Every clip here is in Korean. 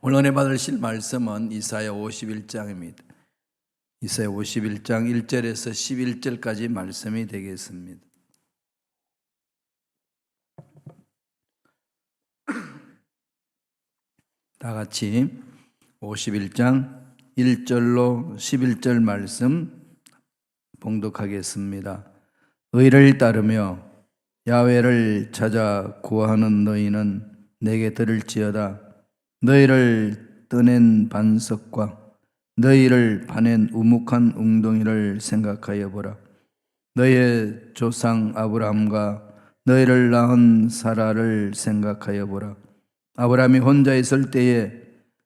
오늘 은혜 받으실 말씀은 이사야 51장입니다. 이사야 51장 1절에서 11절까지 말씀이 되겠습니다. 다 같이 51장 1절로 11절 말씀 봉독하겠습니다. 의를 따르며 야훼를 찾아 구하는 너희는 내게 들을지어다. 너희를 떠낸 반석과 너희를 파낸 우묵한 웅덩이를 생각하여 보라. 너희의 조상 아브라함과 너희를 낳은 사라를 생각하여 보라. 아브라함이 혼자 있을 때에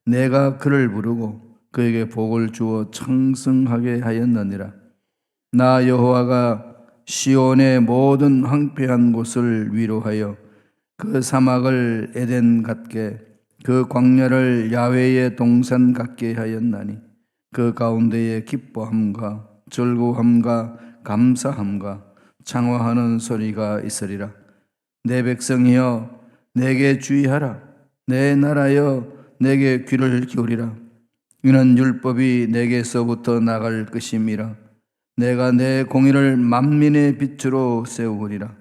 내가 그를 부르고 그에게 복을 주어昌盛하게 하였느니라. 나 여호와가 시온의 모든 황폐한 곳을 위로하여 그 사막을 에덴 같게 그 광야를 야훼의 동산 같게 하였나니 그 가운데에 기뻐함과 즐거움과 감사함과 창화하는 소리가 있으리라. 내 백성이여 내게 주의하라. 내 나라여 내게 귀를 기울이라. 이는 율법이 내게서부터 나갈 것임이라. 내가 내 공의를 만민의 빛으로 세우리라.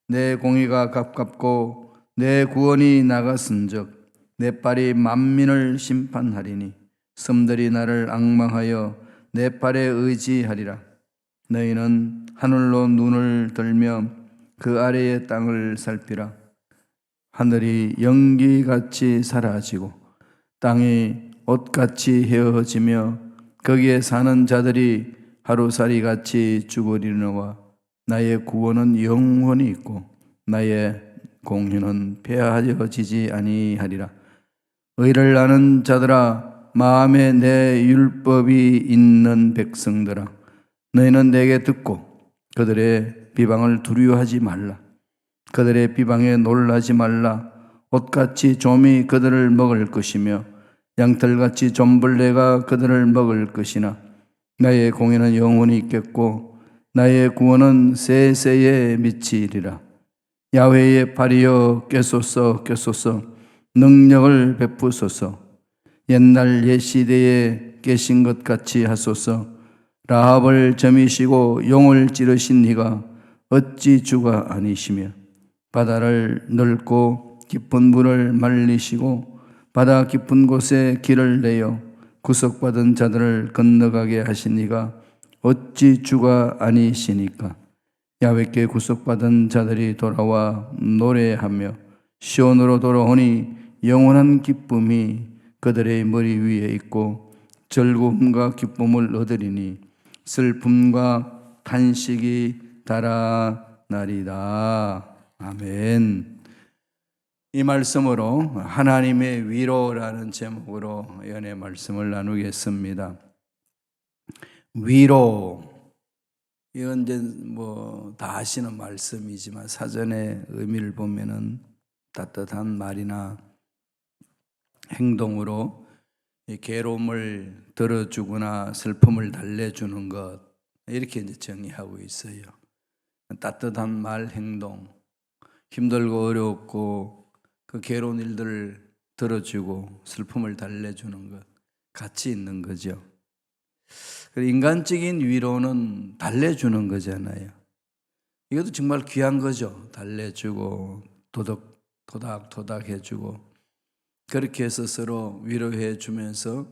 내 공의가 가깝고 내 구원이 나갔은즉 내 발이 만민을 심판하리니 섬들이 나를 앙망하여 내 발에 의지하리라. 너희는 하늘로 눈을 들며 그 아래의 땅을 살피라. 하늘이 연기같이 사라지고 땅이 옷같이 헤어지며 거기에 사는 자들이 하루살이같이 죽으리노와 나의 구원은 영원히 있고 나의 공의는 폐하여지지 아니하리라. 의를 아는 자들아, 마음에 내 율법이 있는 백성들아, 너희는 내게 듣고 그들의 비방을 두려워하지 말라. 그들의 비방에 놀라지 말라. 옷같이 좀이 그들을 먹을 것이며 양털같이 좀벌레가 그들을 먹을 것이나 나의 공의는 영원히 있겠고 나의 구원은 세세에 미치리라. 야훼의 발이여 깨소서 깨소서 능력을 베푸소서. 옛날 옛시대에 깨신 것 같이 하소서. 라합을 점이시고 용을 찌르신 이가 어찌 주가 아니시며 바다를 넓고 깊은 물을 말리시고 바다 깊은 곳에 길을 내어 구속받은 자들을 건너가게 하신 이가 어찌 주가 아니시니까. 야훼께 구속받은 자들이 돌아와 노래하며 시온으로 돌아오니 영원한 기쁨이 그들의 머리 위에 있고 즐거움과 기쁨을 얻으리니 슬픔과 탄식이 달아나리다. 아멘. 이 말씀으로 하나님의 위로라는 제목으로 연애 말씀을 나누겠습니다. 위로, 이건 이제 다 아시는 말씀이지만 사전의 의미를 보면은 따뜻한 말이나 행동으로 괴로움을 덜어주거나 슬픔을 달래주는 것, 이렇게 이제 정의하고 있어요. 따뜻한 말, 행동, 힘들고 어렵고 그 괴로운 일들을 덜어주고 슬픔을 달래주는 것, 같이 있는 거죠. 인간적인 위로는 달래주는 거잖아요. 이것도 정말 귀한 거죠. 달래주고 토닥토닥 해주고 그렇게 해서 서로 위로해 주면서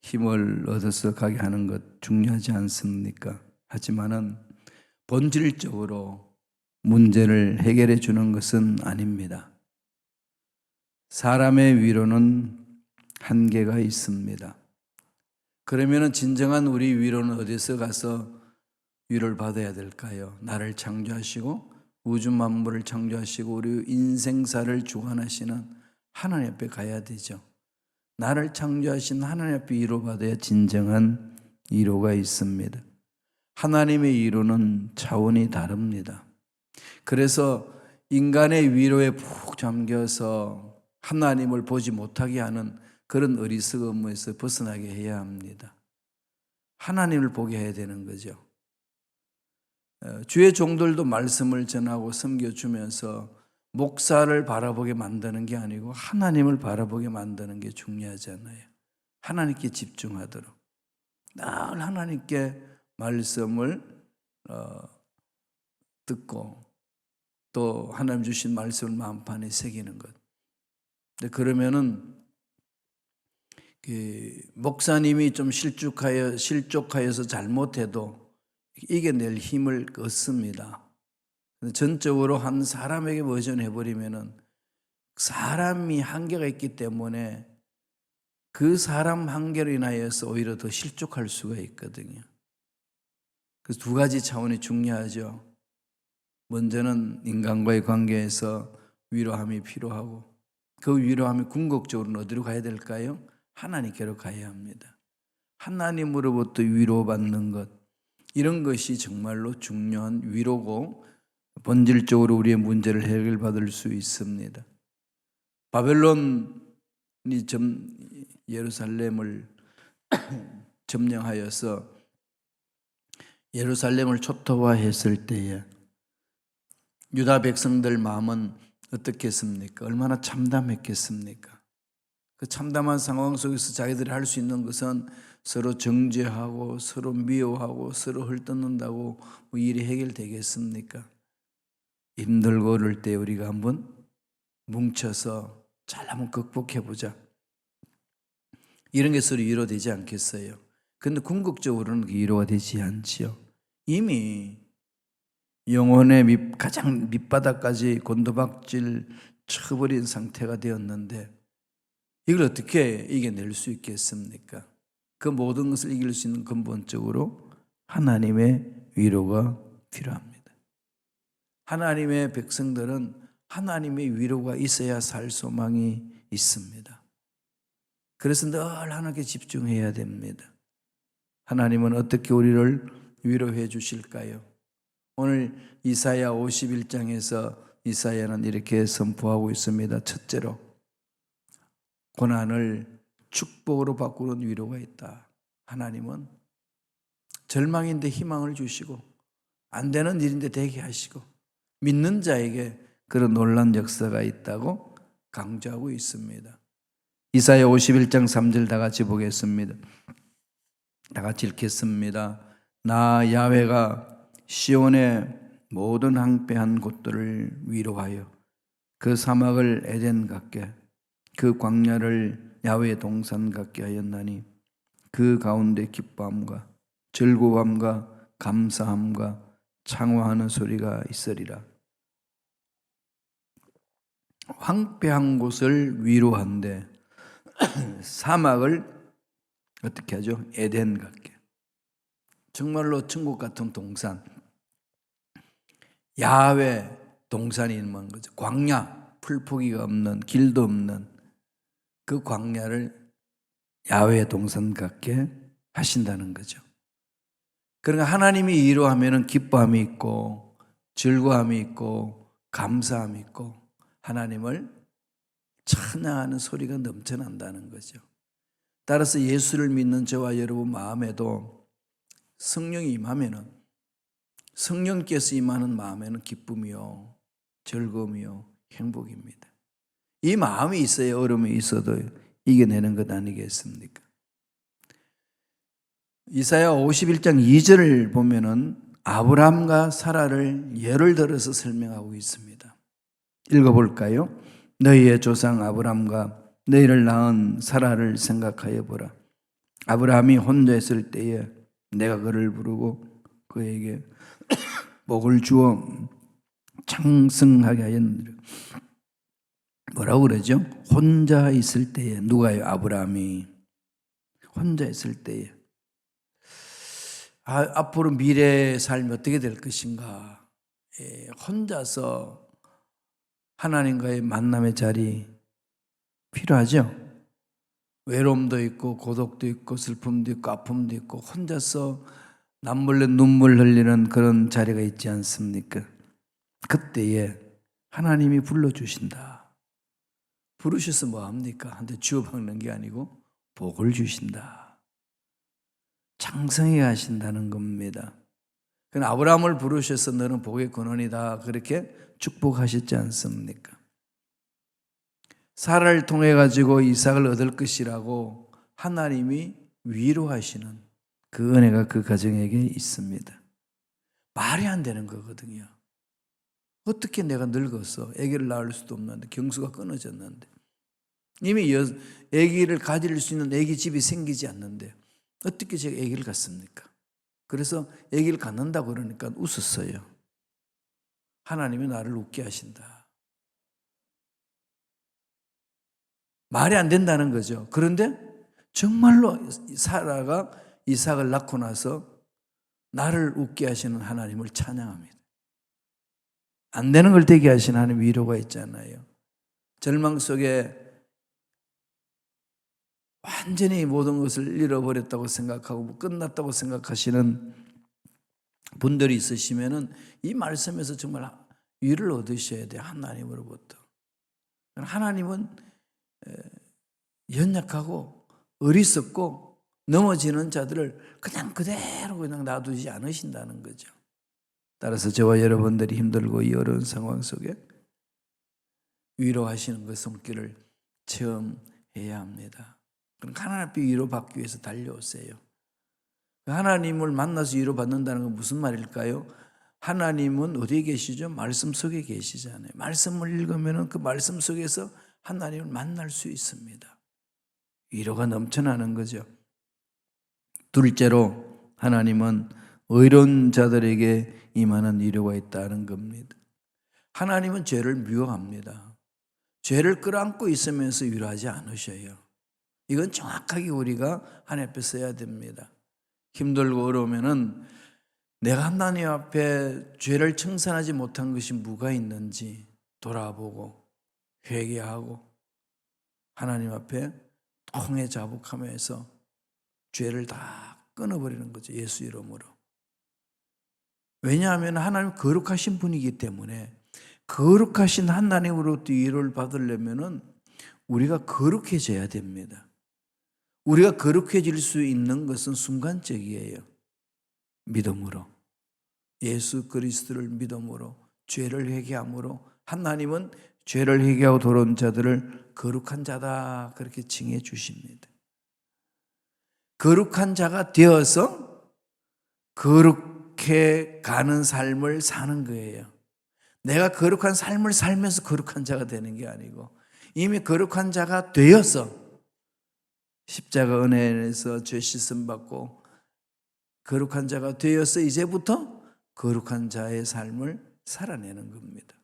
힘을 얻어서 가게 하는 것 중요하지 않습니까? 하지만은 본질적으로 문제를 해결해 주는 것은 아닙니다. 사람의 위로는 한계가 있습니다. 그러면은 진정한 우리 위로는 어디서 가서 위로를 받아야 될까요? 나를 창조하시고 우주 만물을 창조하시고 우리 인생사를 주관하시는 하나님 앞에 가야 되죠. 나를 창조하신 하나님 앞에 위로받아야 진정한 위로가 있습니다. 하나님의 위로는 차원이 다릅니다. 그래서 인간의 위로에 푹 잠겨서 하나님을 보지 못하게 하는 그런 어리석음에서 벗어나게 해야 합니다. 하나님을 보게 해야 되는 거죠. 주의 종들도 말씀을 전하고 섬겨주면서 목사를 바라보게 만드는 게 아니고 하나님을 바라보게 만드는 게 중요하잖아요. 하나님께 집중하도록 늘 하나님께 말씀을 듣고 또 하나님 주신 말씀을 마음판에 새기는 것. 근데 그러면은 목사님이 좀 실족하여서 잘못해도 이겨낼 힘을 얻습니다. 전적으로 한 사람에게 의존해버리면은 사람이 한계가 있기 때문에 그 사람 한계로 인하여서 오히려 더 실족할 수가 있거든요. 그래서 두 가지 차원이 중요하죠. 먼저는 인간과의 관계에서 위로함이 필요하고 그 위로함이 궁극적으로는 어디로 가야 될까요? 하나님께로 가야 합니다. 하나님으로부터 위로받는 것, 이런 것이 정말로 중요한 위로고 본질적으로 우리의 문제를 해결받을 수 있습니다. 바벨론이 예루살렘을 점령하여서 예루살렘을 초토화했을 때에 유다 백성들 마음은 어떻겠습니까? 얼마나 참담했겠습니까? 그 참담한 상황 속에서 자기들이 할 수 있는 것은 서로 정죄하고 서로 미워하고 서로 헐뜯는다고 뭐 일이 해결되겠습니까? 힘들고 그럴 때 우리가 한번 뭉쳐서 잘 한번 극복해보자. 이런 게 서로 위로되지 않겠어요? 그런데 궁극적으로는 위로가 되지 않지요. 이미 영혼의 가장 밑바닥까지 곤두박질 쳐버린 상태가 되었는데 이걸 어떻게 이겨낼 수 있겠습니까? 그 모든 것을 이길 수 있는 근본적으로 하나님의 위로가 필요합니다. 하나님의 백성들은 하나님의 위로가 있어야 살 소망이 있습니다. 그래서 늘 하나님께 집중해야 됩니다. 하나님은 어떻게 우리를 위로해 주실까요? 오늘 이사야 51장에서 이사야는 이렇게 선포하고 있습니다. 첫째로 고난을 축복으로 바꾸는 위로가 있다. 하나님은 절망인데 희망을 주시고 안 되는 일인데 되게 하시고 믿는 자에게 그런 놀라운 역사가 있다고 강조하고 있습니다. 이사야 51장 3절 다 같이 보겠습니다. 다 같이 읽겠습니다. 나 야훼가 시온의 모든 황폐한 곳들을 위로하여 그 사막을 에덴 같게 그 광야를 야훼의 동산 같게 하였나니 그 가운데 기뻐함과 즐거움과 감사함과 창화하는 소리가 있으리라. 황폐한 곳을 위로한데 사막을 어떻게 하죠? 에덴 같게. 정말로 천국 같은 동산. 야훼 동산이 있는 거죠. 광야, 풀포기가 없는, 길도 없는 그 광야를 야훼 동산 같게 하신다는 거죠. 그러니까 하나님이 위로하면 기뻐함이 있고 즐거움이 있고 감사함이 있고 하나님을 찬양하는 소리가 넘쳐난다는 거죠. 따라서 예수를 믿는 저와 여러분 마음에도 성령이 임하면은 성령께서 임하는 마음에는 기쁨이요 즐거움이요 행복입니다. 이 마음이 있어야 어려움이 있어도 이겨내는 것 아니겠습니까? 이사야 51장 2절을 보면은 아브라함과 사라를 예를 들어서 설명하고 있습니다. 읽어볼까요? 너희의 조상 아브라함과 너희를 낳은 사라를 생각하여 보라. 아브라함이 혼자 있을 때에 내가 그를 부르고 그에게 복을 주어 창성하게 하였느니라. 뭐라고 그러죠? 혼자 있을 때에. 누가요? 아브라함이 혼자 있을 때에. 앞으로 미래의 삶이 어떻게 될 것인가. 혼자서 하나님과의 만남의 자리 필요하죠. 외로움도 있고 고독도 있고 슬픔도 있고 아픔도 있고 혼자서 남몰래 눈물 흘리는 그런 자리가 있지 않습니까? 그때에 하나님이 불러주신다. 부르셔서 뭐합니까? 한테 주워박는 게 아니고 복을 주신다. 창성하게 하신다는 겁니다. 그는 아브라함을 부르셔서 너는 복의 근원이다 그렇게 축복하셨지 않습니까? 사라를 통해 가지고 이삭을 얻을 것이라고 하나님이 위로하시는 그 은혜가 그 가정에게 있습니다. 말이 안 되는 거거든요. 어떻게 내가 늙었어? 아기를 낳을 수도 없는데, 경수가 끊어졌는데, 이미 아기를 가질 수 있는 아기 집이 생기지 않는데 어떻게 제가 아기를 갖습니까? 그래서 아기를 갖는다고 그러니까 웃었어요. 하나님이 나를 웃게 하신다. 말이 안 된다는 거죠. 그런데 정말로 사라가 이삭을 낳고 나서 나를 웃게 하시는 하나님을 찬양합니다. 안 되는 걸 되게 하시는 하나님 위로가 있잖아요. 절망 속에 완전히 모든 것을 잃어버렸다고 생각하고 끝났다고 생각하시는 분들이 있으시면은 이 말씀에서 정말 위를 얻으셔야 돼요. 하나님으로부터. 하나님은 연약하고 어리석고 넘어지는 자들을 그냥 그대로 그냥 놔두지 않으신다는 거죠. 따라서 저와 여러분들이 힘들고 이 어려운 상황 속에 위로하시는 그 손길을 체험해야 합니다. 그러니까 하나님 앞에 위로받기 위해서 달려오세요. 하나님을 만나서 위로받는다는 건 무슨 말일까요? 하나님은 어디에 계시죠? 말씀 속에 계시잖아요. 말씀을 읽으면 그 말씀 속에서 하나님을 만날 수 있습니다. 위로가 넘쳐나는 거죠. 둘째로 하나님은 의로운 자들에게 임하는 위로가 있다는 겁니다. 하나님은 죄를 미워합니다. 죄를 끌어안고 있으면서 위로하지 않으셔요. 이건 정확하게 우리가 하나님 앞에 써야 됩니다. 힘들고 어려우면은 내가 하나님 앞에 죄를 청산하지 못한 것이 뭐가 있는지 돌아보고 회개하고 하나님 앞에 통해 자복하면서 죄를 다 끊어버리는 거죠. 예수 이름으로. 왜냐하면 하나님 거룩하신 분이기 때문에 거룩하신 하나님으로부터 위로를 받으려면 우리가 거룩해져야 됩니다. 우리가 거룩해질 수 있는 것은 순간적이에요. 믿음으로. 예수 그리스도를 믿음으로 죄를 회개함으로 하나님은 죄를 회개하고 돌아온 자들을 거룩한 자다 그렇게 칭해 주십니다. 거룩한 자가 되어서 거룩해 가는 삶을 사는 거예요. 내가 거룩한 삶을 살면서 거룩한 자가 되는 게 아니고 이미 거룩한 자가 되어서 십자가 은혜에서 죄 씻음 받고 거룩한 자가 되어서 이제부터 거룩한 자의 삶을 살아내는 겁니다.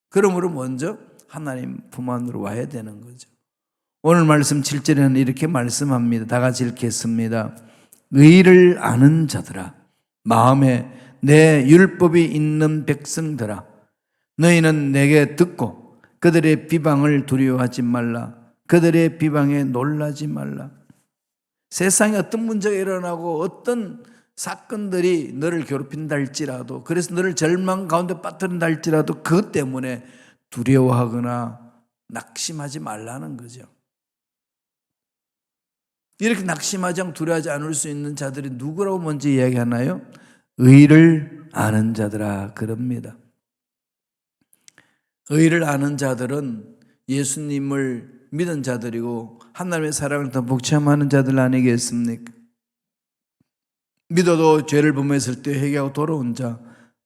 그러므로 먼저 하나님 품 안으로 와야 되는 거죠. 오늘 말씀 7절에는 이렇게 말씀합니다. 다 같이 읽겠습니다. 의를 아는 자들아, 마음에 내 율법이 있는 백성들아, 너희는 내게 듣고 그들의 비방을 두려워하지 말라. 그들의 비방에 놀라지 말라. 세상에 어떤 문제가 일어나고 어떤 사건들이 너를 괴롭힌다 할지라도, 그래서 너를 절망 가운데 빠뜨린다 할지라도 그것 때문에 두려워하거나 낙심하지 말라는 거죠. 이렇게 낙심하지 않고 두려워하지 않을 수 있는 자들이 누구라고 먼저 이야기하나요? 의를 아는 자들아 그럽니다. 의를 아는 자들은 예수님을 믿은 자들이고 하나님의 사랑을 더 복참하는 자들 아니겠습니까? 믿어도 죄를 범했을 때 회개하고 돌아온 자,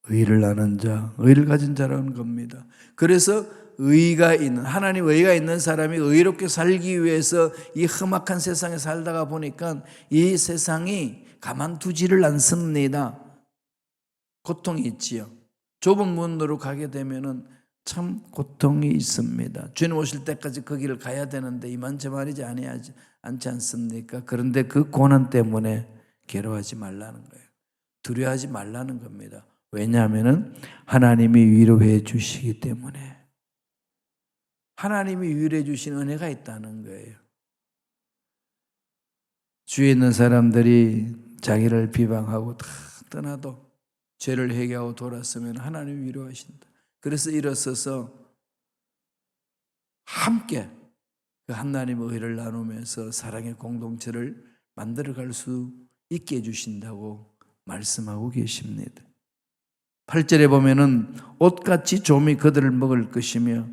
의를 아는 자, 의를 가진 자라는 겁니다. 그래서 의가 있는, 하나님 의가 있는 사람이 의롭게 살기 위해서 이 험악한 세상에 살다가 보니까 이 세상이 가만두지를 않습니다. 고통이 있지요. 좁은 문으로 가게 되면은 참 고통이 있습니다. 주님 오실 때까지 그 길을 가야 되는데 이만저만이지 않지 않습니까? 그런데 그 고난 때문에 괴로워하지 말라는 거예요. 두려워하지 말라는 겁니다. 왜냐하면 하나님이 위로해 주시기 때문에. 하나님이 위로해 주신 은혜가 있다는 거예요. 주위에 있는 사람들이 자기를 비방하고 다 떠나도 죄를 회개하고 돌았으면 하나님이 위로하신다. 그래서 일어서서 함께 그 하나님의 의를 나누면서 사랑의 공동체를 만들어갈 수 있게 해주신다고 말씀하고 계십니다. 8절에 보면은 옷같이 좀이 그들을 먹을 것이며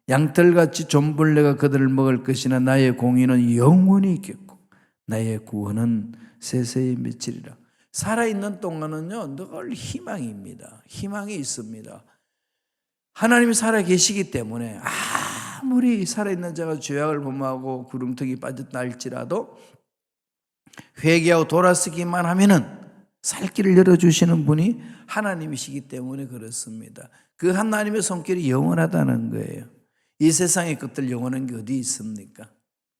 양털같이 좀벌레가 그들을 먹을 것이나 나의 공의는 영원히 있겠고 나의 구원은 세세에 미치리라. 살아있는 동안은요 늘 희망입니다. 희망이 있습니다. 하나님이 살아계시기 때문에 아무리 살아있는 자가 죄악을 범하고 구름통이 빠졌다 할지라도 회개하고 돌아서기만 하면은 살 길을 열어주시는 분이 하나님이시기 때문에 그렇습니다. 그 하나님의 손길이 영원하다는 거예요. 이 세상의 것들 영원한 게 어디 있습니까?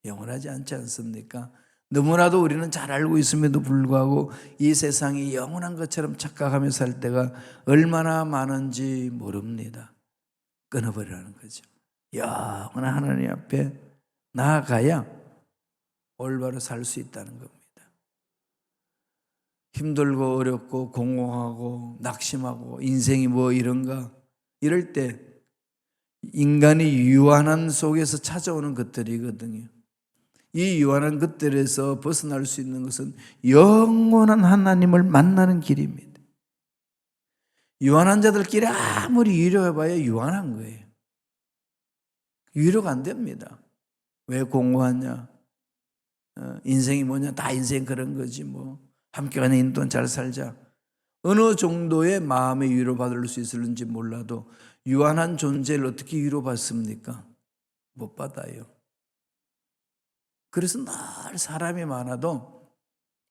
영원하지 않지 않습니까? 너무나도 우리는 잘 알고 있음에도 불구하고 이 세상이 영원한 것처럼 착각하며 살 때가 얼마나 많은지 모릅니다. 끊어버리라는 거죠. 영원한 하나님 앞에 나아가야 올바로 살 수 있다는 겁니다. 힘들고 어렵고 공허하고 낙심하고 인생이 뭐 이런가 이럴 때 인간이 유한한 속에서 찾아오는 것들이거든요. 이 유한한 것들에서 벗어날 수 있는 것은 영원한 하나님을 만나는 길입니다. 유한한 자들끼리 아무리 위로해봐야 유한한 거예요. 위로가 안 됩니다. 왜 공허하냐? 인생이 뭐냐? 다 인생 그런 거지 뭐. 함께 가는 인도는 잘 살자. 어느 정도의 마음의 위로받을 수 있을는지 몰라도 유한한 존재를 어떻게 위로받습니까? 못 받아요. 그래서 늘 사람이 많아도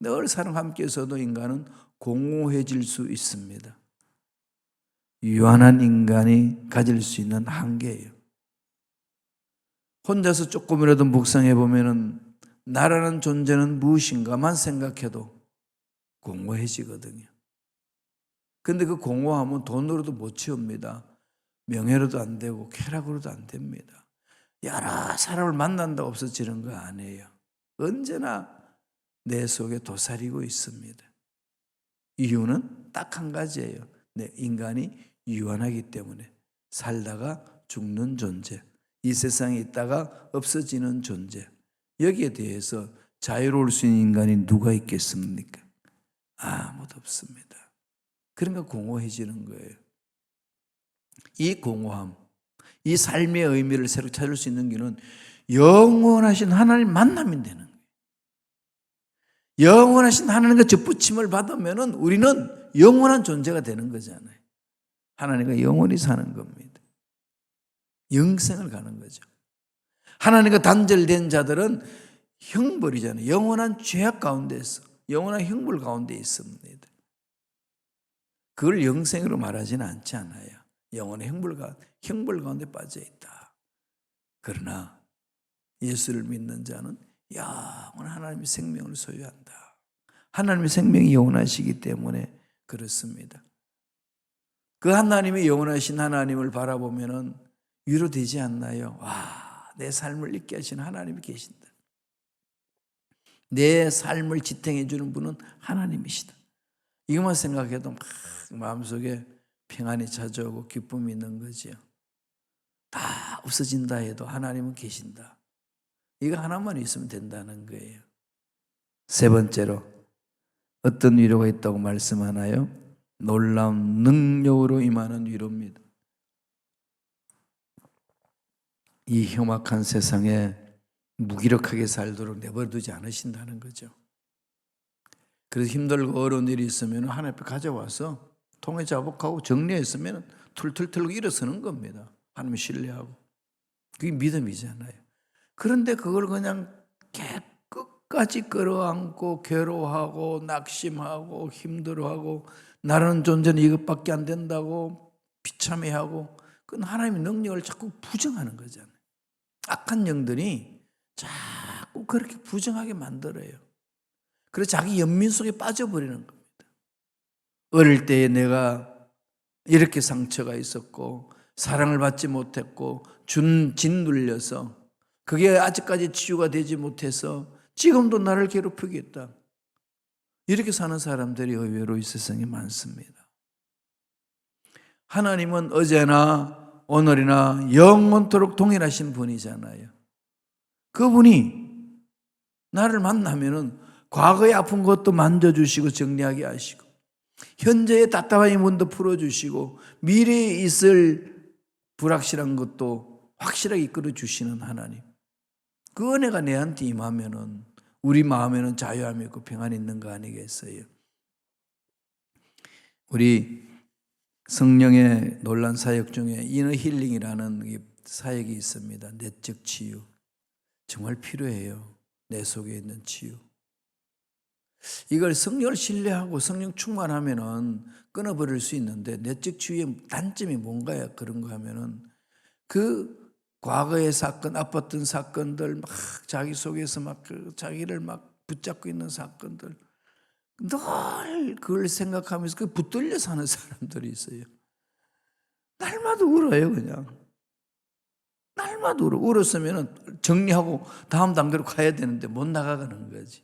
늘 사람 함께 있어도 인간은 공허해질 수 있습니다. 유한한 인간이 가질 수 있는 한계예요. 혼자서 조금이라도 묵상해 보면은 나라는 존재는 무엇인가만 생각해도 공허해지거든요. 근데 그 공허함은 돈으로도 못 채웁니다. 명예로도 안 되고 쾌락으로도 안 됩니다. 여러 사람을 만난다고 없어지는 거 아니에요. 언제나 내 속에 도사리고 있습니다. 이유는 딱 한 가지예요. 내 인간이 유한하기 때문에 살다가 죽는 존재, 이 세상에 있다가 없어지는 존재, 여기에 대해서 자유로울 수 있는 인간이 누가 있겠습니까? 아무도 없습니다. 그러니까 공허해지는 거예요. 이 공허함, 이 삶의 의미를 새로 찾을 수 있는 길은 영원하신 하나님 만남이 되는 거예요. 영원하신 하나님과 접붙임을 받으면 우리는 영원한 존재가 되는 거잖아요. 하나님과 영원히 사는 겁니다. 영생을 가는 거죠. 하나님과 단절된 자들은 형벌이잖아요. 영원한 죄악 가운데서 영원한 형벌 가운데 있습니다. 그걸 영생으로 말하지는 않지 않아요. 영원의 형벌 가운데 빠져 있다. 그러나 예수를 믿는 자는 영원한 하나님의 생명을 소유한다. 하나님의 생명이 영원하시기 때문에 그렇습니다. 그 하나님의 영원하신 하나님을 바라보면은 위로되지 않나요? 와, 내 삶을 잊게 하시는 하나님이 계신다. 내 삶을 지탱해 주는 분은 하나님이시다. 이것만 생각해도 막 마음속에 평안이 찾아오고 기쁨이 있는 거지요. 다 없어진다 해도 하나님은 계신다. 이거 하나만 있으면 된다는 거예요. 세 번째로 어떤 위로가 있다고 말씀하나요? 놀라운 능력으로 임하는 위로입니다. 이 흉악한 세상에 무기력하게 살도록 내버려두지 않으신다는 거죠. 그래서 힘들고 어려운 일이 있으면 하나님 앞에 가져와서 통에 자복하고 정리했으면 툴툴툴 일어서는 겁니다. 하나님 신뢰하고. 그게 믿음이잖아요. 그런데 그걸 그냥 끝까지 끌어안고 괴로워하고 낙심하고 힘들어하고 나라는 존재는 이것밖에 안 된다고 비참해하고 그건 하나님의 능력을 자꾸 부정하는 거잖아요. 악한 영들이 자꾸 그렇게 부정하게 만들어요. 그래서 자기 연민 속에 빠져버리는 겁니다. 어릴 때에 내가 이렇게 상처가 있었고 사랑을 받지 못했고 짓눌려서 그게 아직까지 치유가 되지 못해서 지금도 나를 괴롭히겠다. 이렇게 사는 사람들이 의외로 이 세상에 많습니다. 하나님은 어제나 오늘이나 영원토록 동일하신 분이잖아요. 그분이 나를 만나면은 과거의 아픈 것도 만져주시고 정리하게 하시고 현재의 답답한 문도 풀어주시고 미래에 있을 불확실한 것도 확실하게 이끌어주시는 하나님. 그 은혜가 내한테 임하면은 우리 마음에는 자유함이 있고 평안이 있는 거 아니겠어요? 우리 성령의 놀란 사역 중에 이너 힐링이라는 사역이 있습니다. 내적 치유. 정말 필요해요. 내 속에 있는 치유. 이걸 성령을 신뢰하고 성령 충만하면은 끊어버릴 수 있는데 내적 치유의 단점이 뭔가요? 그런 거 하면은 그 과거의 사건, 아팠던 사건들 막 자기 속에서 막 자기를 막 붙잡고 있는 사건들 늘 그걸 생각하면서 그 붙들려 사는 사람들이 있어요. 날마다 울어요, 그냥. 날마다 울어. 울었으면 정리하고 다음 단계로 가야 되는데 못 나가가는 거지.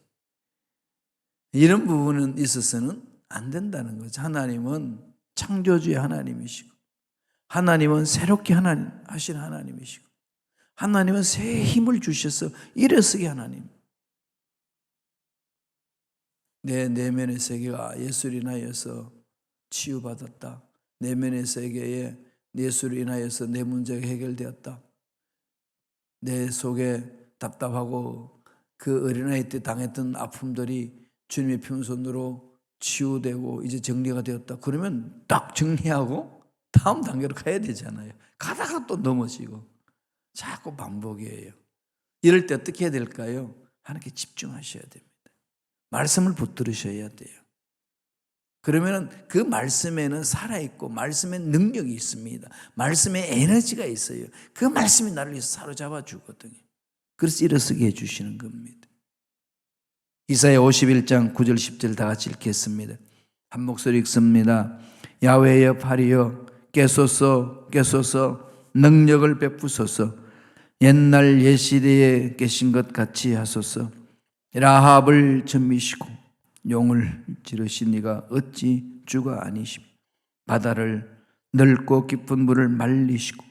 이런 부분은 있어서는 안 된다는 거죠. 하나님은 창조주의 하나님이시고, 하나님은 새롭게 하신 하나님이시고, 하나님은 새 힘을 주셔서 일어서게 하나님. 내 내면의 세계가 예수로 인하여서 치유받았다. 내면의 세계에 예수로 인하여서 내 문제가 해결되었다. 내 속에 답답하고 그 어린아이 때 당했던 아픔들이 주님의 평손으로 치유되고 이제 정리가 되었다. 그러면 딱 정리하고 다음 단계로 가야 되잖아요. 가다가 또 넘어지고 자꾸 반복이에요. 이럴 때 어떻게 해야 될까요? 하나님께 집중하셔야 됩니다. 말씀을 붙들으셔야 돼요. 그러면 그 말씀에는 살아있고 말씀에 능력이 있습니다. 말씀에 에너지가 있어요. 그 말씀이 나를 사로잡아 주거든요. 그래서 일어서게 해주시는 겁니다. 이사야 51장 9절 10절 다 같이 읽겠습니다. 한 목소리 읽습니다. 야훼여 팔이여 깨소서 깨소서 능력을 베푸소서 옛날 옛시대에 계신 것 같이 하소서. 라합을 점미시고 용을 지르신 이가 어찌 주가 아니심. 바다를 넓고 깊은 물을 말리시고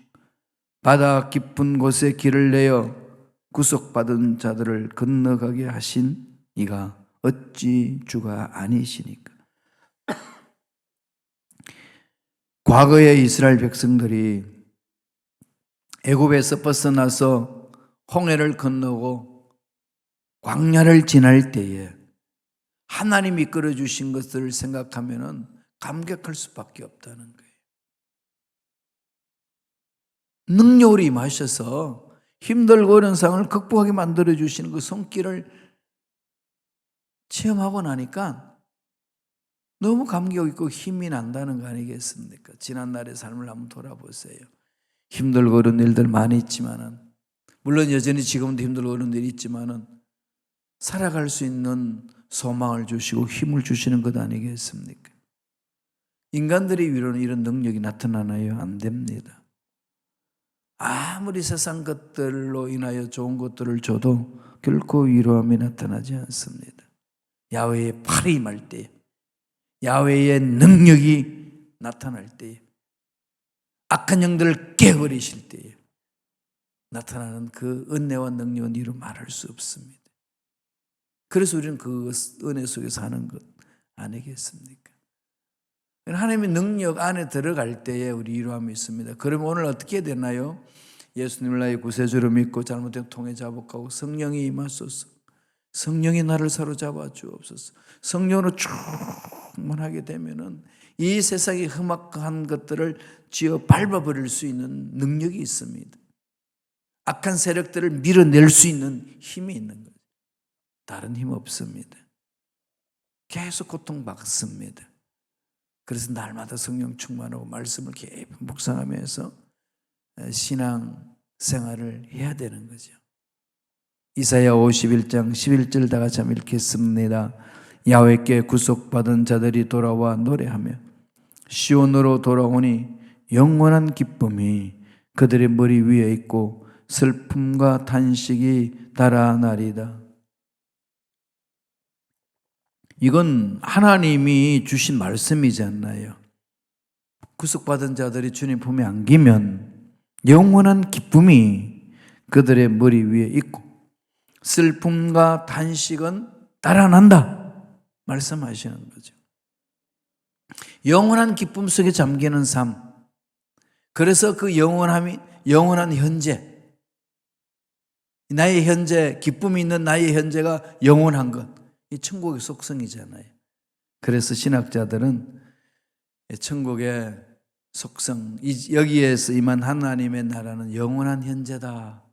바다 깊은 곳에 길을 내어 구속받은 자들을 건너가게 하신 이가 어찌 주가 아니시니까. 과거의 이스라엘 백성들이 애굽에서 벗어나서 홍해를 건너고 광야를 지날 때에 하나님이 이끌어 주신 것을 생각하면 감격할 수밖에 없다는 거예요. 능력으로 임하셔서 힘들고 어려운 상황을 극복하게 만들어 주시는 그 손길을 체험하고 나니까 너무 감격 있고 힘이 난다는 거 아니겠습니까? 지난날의 삶을 한번 돌아보세요. 힘들고 어려운 일들 많이 있지만은, 물론 여전히 지금도 힘들고 어려운 일이 있지만은 살아갈 수 있는 소망을 주시고 힘을 주시는 것 아니겠습니까? 인간들의 위로는 이런 능력이 나타나나요? 안 됩니다. 아무리 세상 것들로 인하여 좋은 것들을 줘도 결코 위로함이 나타나지 않습니다. 야훼의 팔이 임할 때, 야훼의 능력이 나타날 때, 악한 영들을 깨버리실 때에 나타나는 그 은혜와 능력은 이루 말할 수 없습니다. 그래서 우리는 그 은혜 속에 사는 것 아니겠습니까? 하나님의 능력 안에 들어갈 때에 우리 위로함이 있습니다. 그러면 오늘 어떻게 해야 되나요? 예수님을 나의 구세주로 믿고 잘못된 통해 자복하고 성령이 임하소서. 성령이 나를 사로잡아 주옵소서. 성령으로 충만하게 되면은 이 세상의 험악한 것들을 쥐어 밟아버릴 수 있는 능력이 있습니다. 악한 세력들을 밀어낼 수 있는 힘이 있는 거죠. 다른 힘 없습니다. 계속 고통받습니다. 그래서 날마다 성령 충만하고 말씀을 깊이 묵상하면서 신앙 생활을 해야 되는 거죠. 이사야 51장 11절 다 같이 한번 읽겠습니다. 야훼께 구속받은 자들이 돌아와 노래하며 시온으로 돌아오니 영원한 기쁨이 그들의 머리 위에 있고 슬픔과 탄식이 달아나리다. 이건 하나님이 주신 말씀이잖아요. 구속받은 자들이 주님 품에 안기면 영원한 기쁨이 그들의 머리 위에 있고 슬픔과 탄식은 달아난다 말씀하시는 거죠. 영원한 기쁨 속에 잠기는 삶. 그래서 그 영원한 현재, 나의 현재, 기쁨이 있는 나의 현재가 영원한 것, 이 천국의 속성이잖아요. 그래서 신학자들은 천국의 속성, 여기에서 임한 하나님의 나라는 영원한 현재다.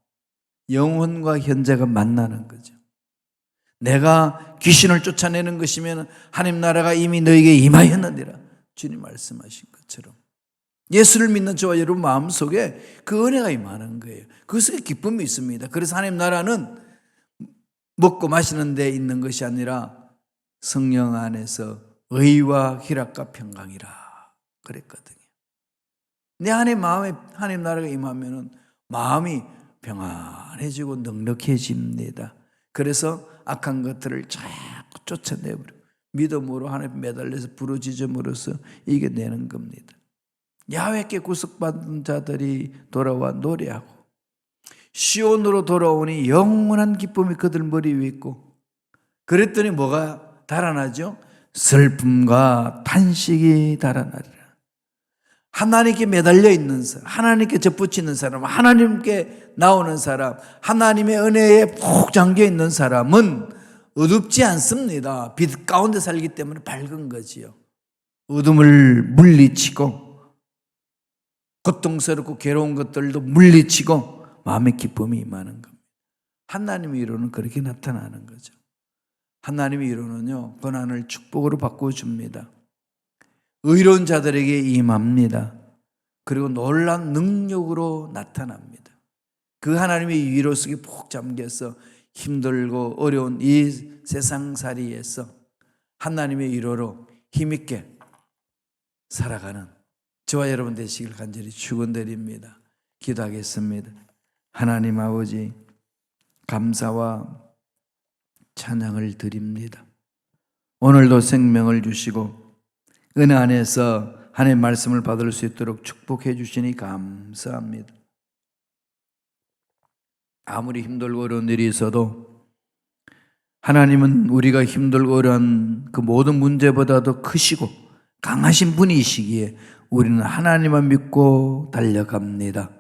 영혼과 현재가 만나는 거죠. 내가 귀신을 쫓아내는 것이면 하나님 나라가 이미 너에게 임하였느니라. 주님 말씀하신 것처럼 예수를 믿는 저와 여러분 마음속에 그 은혜가 임하는 거예요. 그 속에 기쁨이 있습니다. 그래서 하나님 나라는 먹고 마시는 데 있는 것이 아니라 성령 안에서 의와 희락과 평강이라 그랬거든요. 내 안에 마음에 하나님 나라가 임하면 마음이 평안해지고 넉넉해집니다. 그래서 악한 것들을 자꾸 쫓아내버려 믿음으로 하나님 매달려서 부르짖음으로써 이겨내는 겁니다. 야훼께 구속받은 자들이 돌아와 노래하고 시온으로 돌아오니 영원한 기쁨이 그들 머리 위에 있고, 그랬더니 뭐가 달아나죠? 슬픔과 탄식이 달아나리라. 하나님께 매달려 있는 사람, 하나님께 접붙이는 사람, 하나님께 나오는 사람, 하나님의 은혜에 푹 잠겨 있는 사람은 어둡지 않습니다. 빛 가운데 살기 때문에 밝은 거지요. 어둠을 물리치고 고통스럽고 괴로운 것들도 물리치고 마음의 기쁨이 임하는 겁니다. 하나님의 위로는 그렇게 나타나는 거죠. 하나님의 위로는요, 고난을 축복으로 바꿔줍니다. 의로운 자들에게 임합니다. 그리고 놀라운 능력으로 나타납니다. 그 하나님의 위로 속에 푹 잠겨서 힘들고 어려운 이 세상살이에서 하나님의 위로로 힘있게 살아가는 저와 여러분 되시길 간절히 축원드립니다. 기도하겠습니다. 하나님 아버지, 감사와 찬양을 드립니다. 오늘도 생명을 주시고 은혜 안에서 하나님의 말씀을 받을 수 있도록 축복해 주시니 감사합니다. 아무리 힘들고 어려운 일이 있어도 하나님은 우리가 힘들고 어려운 그 모든 문제보다도 크시고 강하신 분이시기에 우리는 하나님만 믿고 달려갑니다.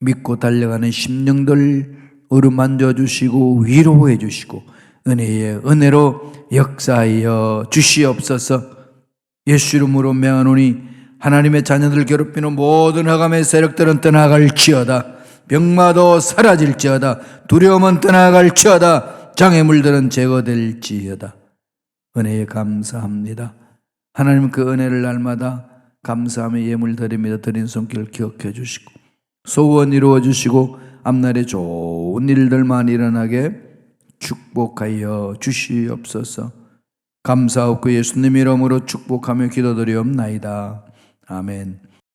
믿고 달려가는 심령들 어루만져 주시고 위로해 주시고 은혜의 은혜로 역사하여 주시옵소서. 예수 이름으로 명하노니 하나님의 자녀들 괴롭히는 모든 흑암의 세력들은 떠나갈지어다. 병마도 사라질지어다. 두려움은 떠나갈지어다. 장애물들은 제거될지어다. 은혜에 감사합니다. 하나님 그 은혜를 날마다 감사하며 예물 드립니다. 드린 손길 기억해 주시고 소원 이루어 주시고 앞날에 좋은 일들만 일어나게 축복하여 주시옵소서. 감사하고 예수님 이름으로 축복하며 기도드리옵나이다. 아멘.